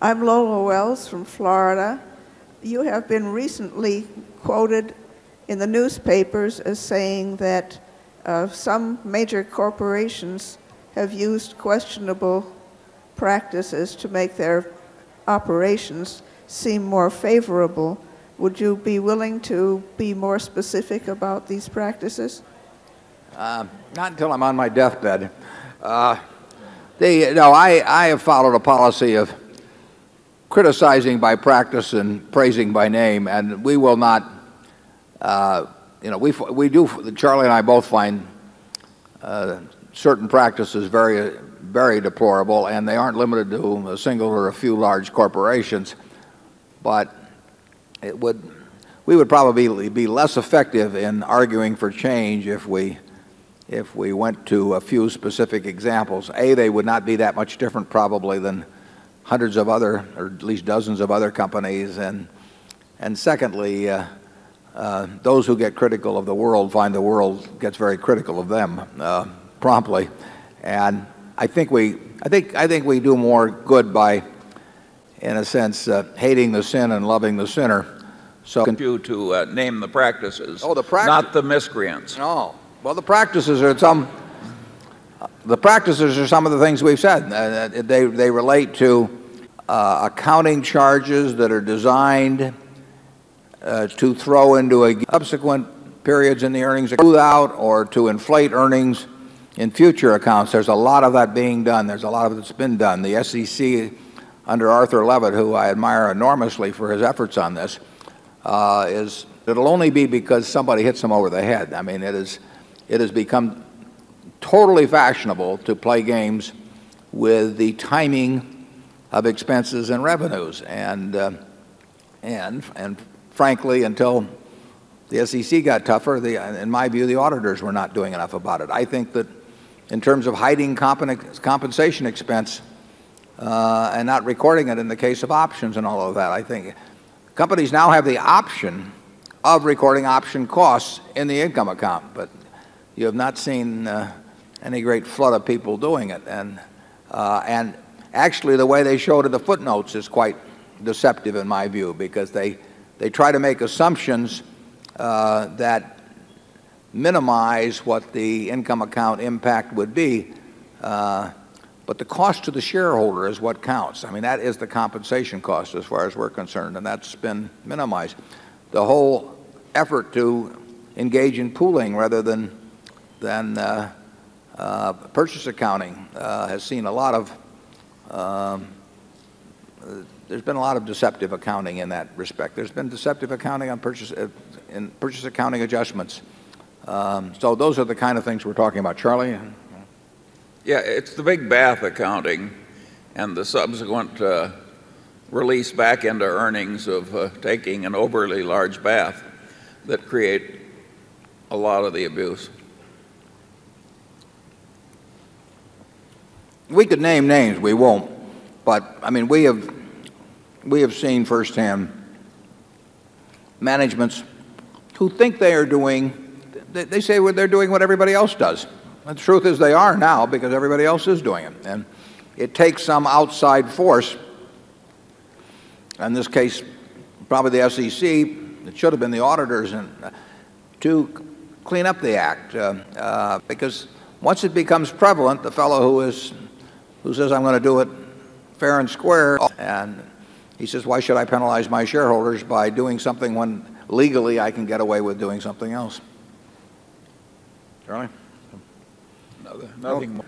I'm Lola Wells from Florida. You have been recently quoted in the newspapers as saying that some major corporations have used questionable practices to make their operations seem more favorable. Would you be willing to be more specific about these practices? Not until I'm on my deathbed. I have followed a policy of criticizing by practice and praising by name, and we will not. We do. Charlie and I both find certain practices very, very deplorable, and they aren't limited to a single or a few large corporations. But we would probably be less effective in arguing for change if we went to a few specific examples. They would not be that much different probably than hundreds of other, or at least dozens of other companies, and secondly, those who get critical of the world find the world gets very critical of them promptly, and I think we do more good by, in a sense, hating the sin and loving the sinner. So You to name the practices, Oh, not the miscreants. No. Well, the practices are some of the things we've said. They relate to accounting charges that are designed to throw into a subsequent periods in the earnings out, or to inflate earnings in future accounts. There's a lot of that being done. There's a lot of it that's been done. The SEC under Arthur Levitt, who I admire enormously for his efforts on this, it'll only be because somebody hits them over the head. I mean, it has become totally fashionable to play games with the timing of expenses and revenues, and frankly, until the SEC got tougher, in my view, the auditors were not doing enough about it. I think that in terms of hiding compensation expense and not recording it in the case of options and all of that, I think companies now have the option of recording option costs in the income account, but you have not seen any great flood of people doing it. And actually, the way they show it in the footnotes is quite deceptive in my view, because they try to make assumptions that minimize what the income account impact would be, but the cost to the shareholder is what counts. I mean, that is the compensation cost as far as we're concerned, and that's been minimized. The whole effort to engage in pooling rather than purchase accounting has seen a lot of there's been a lot of deceptive accounting in that respect. There's been deceptive accounting on purchase accounting adjustments. So those are the kind of things we're talking about. Charlie? Yeah, it's the big bath accounting and the subsequent release back into earnings of taking an overly large bath that create a lot of the abuse. We could name names, we won't, but I mean, we have seen firsthand managements who think they are doing, they say they're doing what everybody else does. And the truth is they are now, because everybody else is doing it. And it takes some outside force, in this case probably the SEC, it should have been the auditors, to clean up the act, because once it becomes prevalent, the fellow who says I'm going to do it fair and square, and he says, why should I penalize my shareholders by doing something when legally I can get away with doing something else? Charlie? Nothing more.